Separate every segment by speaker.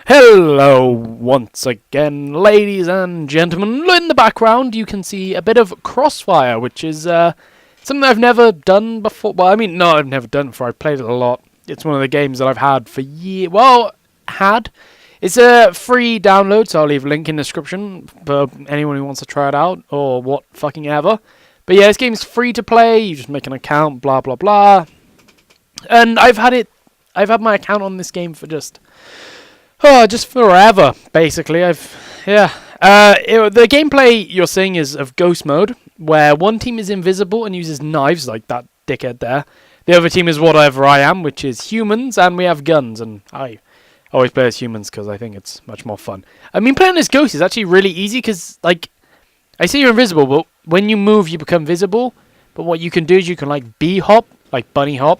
Speaker 1: Hello once again, ladies and gentlemen. In the background you can see a bit of Crossfire, which is something I've never done before. Well, I mean, no, I've never done it before. I've played it a lot. It's one of the games that I've had for years. Well, had. It's a free download, so I'll leave a link in the description for anyone who wants to try it out, or what fucking ever. But yeah, this game's free to play. You just make an account, blah blah blah. And I've had my account on this game for just forever, basically. The gameplay you're seeing is of Ghost Mode, where one team is invisible and uses knives, like that dickhead there. The other team is whatever I am, which is humans, and we have guns, and I always play as humans because I think it's much more fun. I mean, playing as Ghost is actually really easy because, like, I say you're invisible, but when you move, you become visible. But what you can do is you can, like, bee hop, like bunny hop,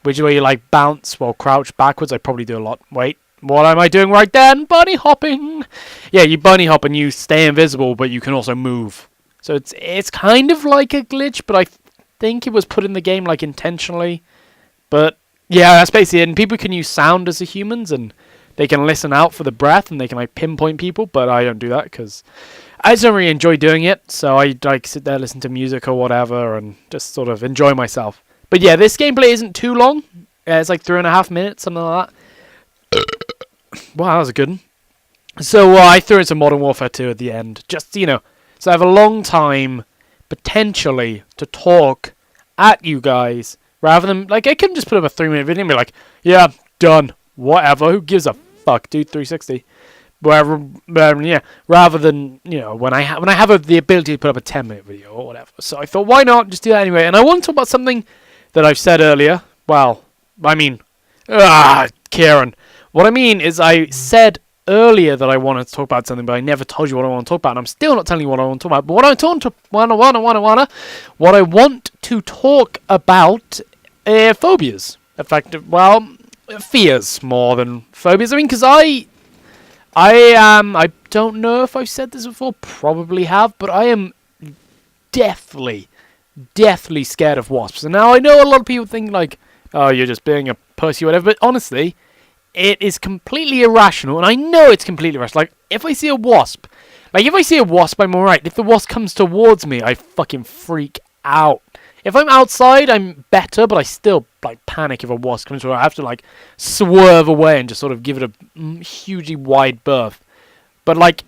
Speaker 1: which is where you, like, bounce while crouched backwards. I probably do a lot. Wait. What am I doing right then? Bunny hopping! Yeah, you bunny hop and you stay invisible, but you can also move. So it's kind of like a glitch, but I think it was put in the game, like, intentionally. But, yeah, that's basically it. And people can use sound as the humans, and they can listen out for the breath, and they can, like, pinpoint people, but I don't do that, because I just don't really enjoy doing it. So I, like, sit there, listen to music or whatever, and just sort of enjoy myself. But, yeah, this gameplay isn't too long. It's, like, 3.5 minutes, something like that. Wow, that was a good one. So I threw in some Modern Warfare 2 at the end. Just, so I have a long time, potentially, to talk at you guys. Rather than, like, I couldn't just put up a 3-minute video and be like, yeah, done. Whatever. Who gives a fuck, dude? 360. Rather than, when I have the ability to put up a 10-minute video or whatever. So I thought, why not just do that anyway? And I want to talk about something that I've said earlier. Well, I mean, Kieran. What I mean is I said earlier that I wanted to talk about something, but I never told you what I want to talk about, and I'm still not telling you what I want to talk about. But what I want to talk about phobias. Fears more than phobias. I mean, because I don't know if I've said this before, probably have, but I am deathly scared of wasps. And now I know a lot of people think like, oh, you're just being a pussy or whatever, but honestly, it is completely irrational, and I know it's completely irrational. Like, if I see a wasp, I'm alright. If the wasp comes towards me, I fucking freak out. If I'm outside, I'm better, but I still, like, panic if a wasp comes towards me. I have to, like, swerve away and just sort of give it a hugely wide berth. But, like,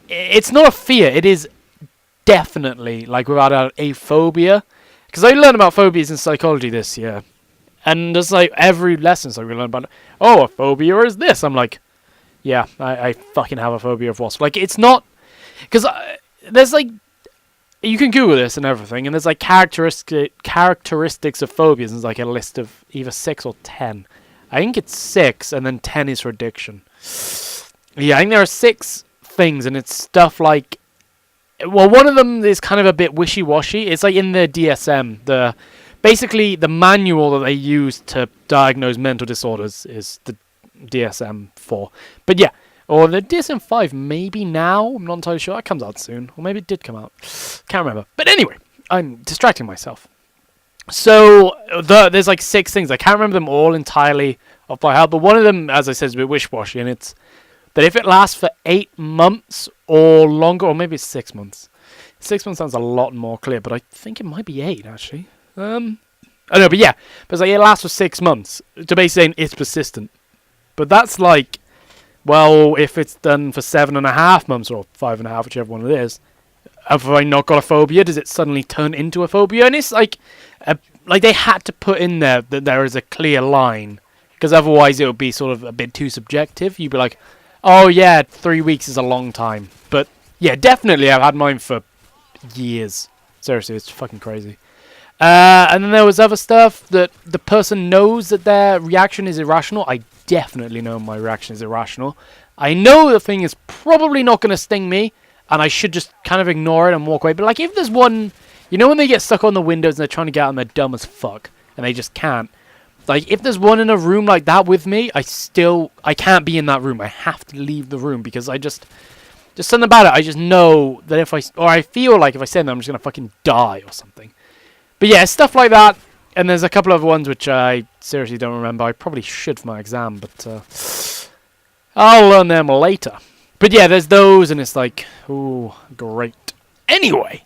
Speaker 1: it's not a fear. It is definitely, like, without a phobia. Because I learned about phobias in psychology this year. And just like every lesson, so we learn about, a phobia is this. I'm like, yeah, I fucking have a phobia of wasps. Like, it's not, because there's like, you can Google this and everything, and there's like characteristics of phobias, and there's like a list of either 6 or 10. I think it's 6, and then 10 is for addiction. Yeah, I think there are 6 things, and it's stuff like, well, one of them is kind of a bit wishy-washy. It's like in the DSM, basically, the manual that they use to diagnose mental disorders is the DSM-4. But yeah, or the DSM-5 maybe now. I'm not entirely sure. It comes out soon. Or maybe it did come out. Can't remember. But anyway, I'm distracting myself. So, there's like 6 things. I can't remember them all entirely off by heart. But one of them, as I said, is a bit wishy-washy. And it's that if it lasts for 8 months or longer, or maybe it's 6 months. 6 months sounds a lot more clear, but I think it might be 8, actually. I don't know, but yeah. But it's like it lasts for 6 months. To basically saying it's persistent. But that's like, well, if it's done for 7.5 months or 5.5, whichever one it is, have I not got a phobia? Does it suddenly turn into a phobia? And it's like they had to put in there that there is a clear line, because otherwise it would be sort of a bit too subjective. You'd be like, oh yeah, 3 weeks is a long time. But yeah, definitely I've had mine for years. Seriously, it's fucking crazy. And then there was other stuff that the person knows that their reaction is irrational. I definitely know my reaction is irrational. I know the thing is probably not going to sting me, and I should just kind of ignore it and walk away. But like, if there's one, when they get stuck on the windows and they're trying to get out and they're dumb as fuck, and they just can't. Like, if there's one in a room like that with me, I can't be in that room. I have to leave the room, because just something about it. I just know that I feel like if I say that, I'm just going to fucking die or something. But yeah, stuff like that. And there's a couple of ones which I seriously don't remember. I probably should for my exam, but I'll learn them later. But yeah, there's those, and it's like, ooh, great. Anyway,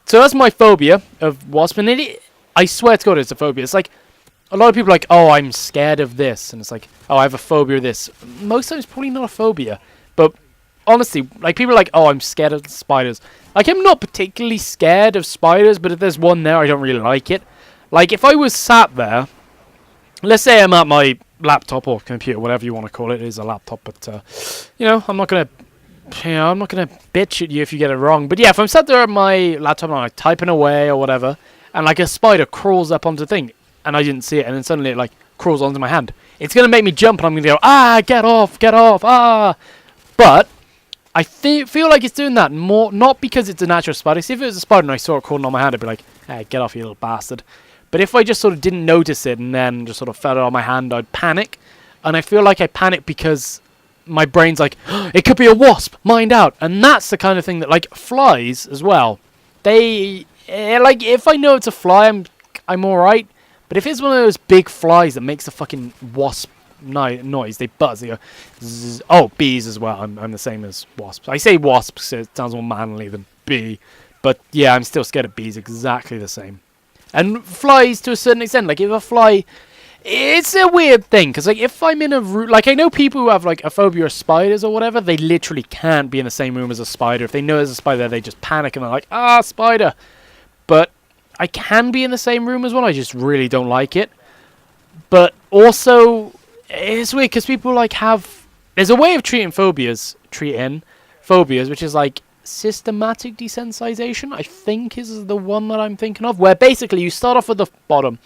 Speaker 1: so that's my phobia of wasp, and I swear to God, it's a phobia. It's like, a lot of people are like, oh, I'm scared of this, and it's like, oh, I have a phobia of this. Most times, it's probably not a phobia, but honestly, like, people are like, oh, I'm scared of spiders. Like, I'm not particularly scared of spiders, but if there's one there, I don't really like it. Like, if I was sat there, let's say I'm at my laptop or computer, whatever you want to call it. It is a laptop, but you know, I'm not gonna bitch at you if you get it wrong. But yeah, if I'm sat there at my laptop and I'm like typing away or whatever, and like a spider crawls up onto the thing, and I didn't see it, and then suddenly it like crawls onto my hand, it's gonna make me jump, and I'm gonna go, ah, get off, ah. But I feel like it's doing that more, not because it's a natural spider. See, if it was a spider and I saw it crawling on my hand, I'd be like, hey, get off, you little bastard. But if I just sort of didn't notice it and then just sort of fell on my hand, I'd panic. And I feel like I panic because my brain's like, oh, it could be a wasp, mind out. And that's the kind of thing that, like, flies as well. They, like, if I know it's a fly, I'm alright. But if it's one of those big flies that makes a fucking wasp noise, they buzz, they go, zzz. Oh, bees as well. I'm the same as wasps. I say wasps, so it sounds more manly than bee. But yeah, I'm still scared of bees, exactly the same. And flies to a certain extent, like if a fly, it's a weird thing, because like if I'm in a room, like I know people who have like a phobia of spiders or whatever, they literally can't be in the same room as a spider. If they know there's a spider there, they just panic and they're like, ah, spider. But I can be in the same room as one, I just really don't like it. But also, it's weird, because people like there's a way of treating phobias, which is like, systematic desensitization, I think, is the one that I'm thinking of, where basically you start off with the bottom.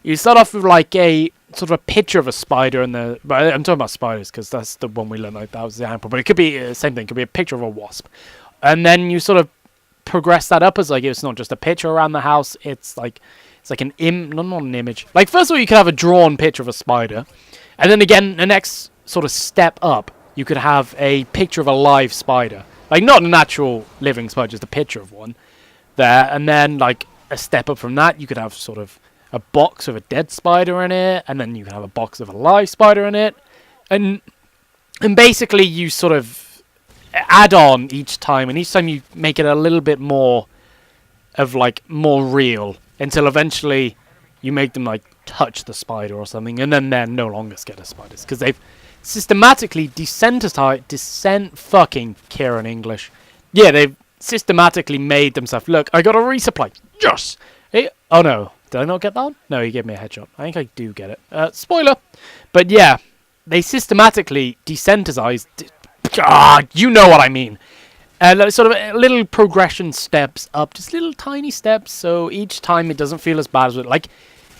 Speaker 1: You start off with like a sort of a picture of a spider, and I'm talking about spiders because that's the one we learned, like that was the example, but it could be the same thing, it could be a picture of a wasp, and then you sort of progress that up as like, it's not just a picture around the house, it's like an not an image. Like, first of all, you could have a drawn picture of a spider, and then again, the next sort of step up, you could have a picture of a live spider. Like, not a natural living spider, just a picture of one there. And then, like, a step up from that, you could have sort of a box of a dead spider in it. And then you could have a box of a live spider in it. And basically, you sort of add on each time. And each time you make it a little bit more of, like, more real. Until eventually you make them, like, touch the spider or something. And then they're no longer scared of spiders. Because they've systematically fucking Kieran English. Yeah, they've systematically made themselves. Look, I got a resupply. Yes! Hey, oh no. Did I not get that one? No, he gave me a headshot. I think I do get it. Spoiler. But yeah, they systematically desensitized. You know what I mean. Sort of little progression steps up. Just little tiny steps. So each time it doesn't feel as bad as it. Like,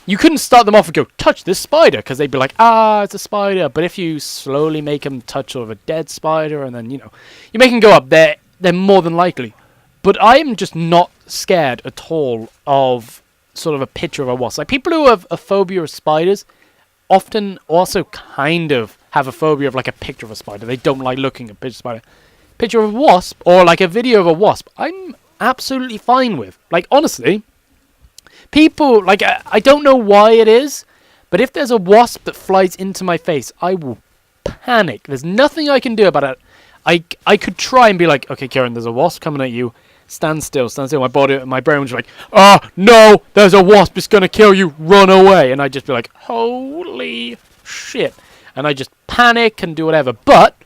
Speaker 1: you couldn't start them off and go, touch this spider, because they'd be like, ah, it's a spider. But if you slowly make them touch sort of a dead spider, and then, you know, you make them go up, they're more than likely. But I'm just not scared at all of sort of a picture of a wasp. Like, people who have a phobia of spiders often also kind of have a phobia of, like, a picture of a spider. They don't like looking at a picture of a spider. Picture of a wasp, or, like, a video of a wasp, I'm absolutely fine with. Like, honestly, people, like, I don't know why it is, but if there's a wasp that flies into my face, I will panic. There's nothing I can do about it. I could try and be like, okay, Kieran, there's a wasp coming at you. Stand still, stand still. My brain was like, oh, no, there's a wasp. It's going to kill you. Run away. And I'd just be like, holy shit. And I just panic and do whatever. But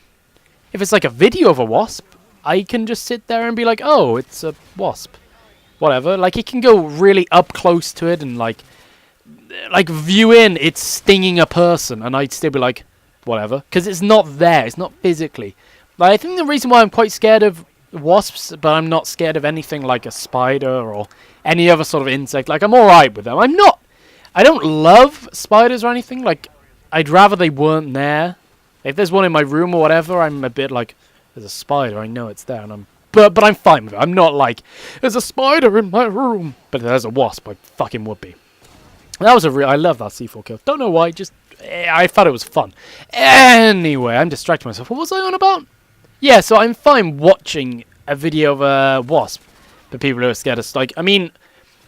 Speaker 1: if it's like a video of a wasp, I can just sit there and be like, oh, it's a wasp. Whatever. Like, it can go really up close to it and, like view in it's stinging a person. And I'd still be like, whatever. Because it's not there. It's not physically. Like, I think the reason why I'm quite scared of wasps, but I'm not scared of anything like a spider or any other sort of insect. Like, I'm alright with them. I don't love spiders or anything. Like, I'd rather they weren't there. If there's one in my room or whatever, I'm a bit like, there's a spider, I know it's there, and but I'm fine with it. I'm not like, there's a spider in my room. But if there's a wasp, I fucking would be. That was I love that C4 kill. Don't know why, just, I thought it was fun. Anyway, I'm distracting myself. What was I on about? Yeah, so I'm fine watching a video of a wasp. For people who are scared of, like, I mean,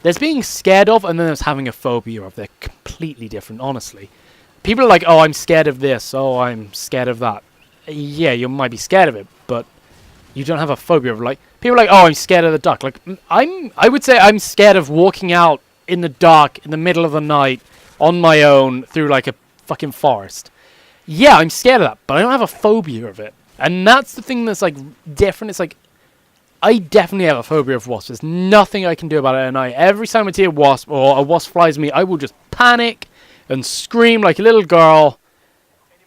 Speaker 1: there's being scared of, and then there's having a phobia of. They're completely different, honestly. People are like, oh, I'm scared of this. Oh, I'm scared of that. yeah, you might be scared of it, but you don't have a phobia of, like, people are like, oh, I'm scared of the dark. Like, I would say I'm scared of walking out in the dark in the middle of the night on my own through, like, a fucking forest. Yeah, I'm scared of that, but I don't have a phobia of it. And that's the thing that's, like, different. It's like, I definitely have a phobia of wasps. There's nothing I can do about it at night. Every time I see a wasp or a wasp flies me, I will just panic and scream like a little girl.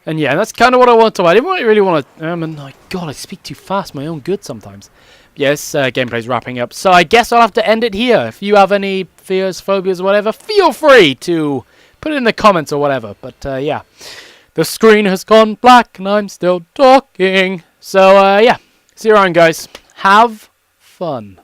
Speaker 1: And yeah, that's kind of what I want to. I didn't really want to. My God, I speak too fast. My own good sometimes. Yes, gameplay's wrapping up. So I guess I'll have to end it here. If you have any fears, phobias, or whatever, feel free to put it in the comments or whatever. But yeah, the screen has gone black and I'm still talking. So yeah, see you around, guys. Have fun.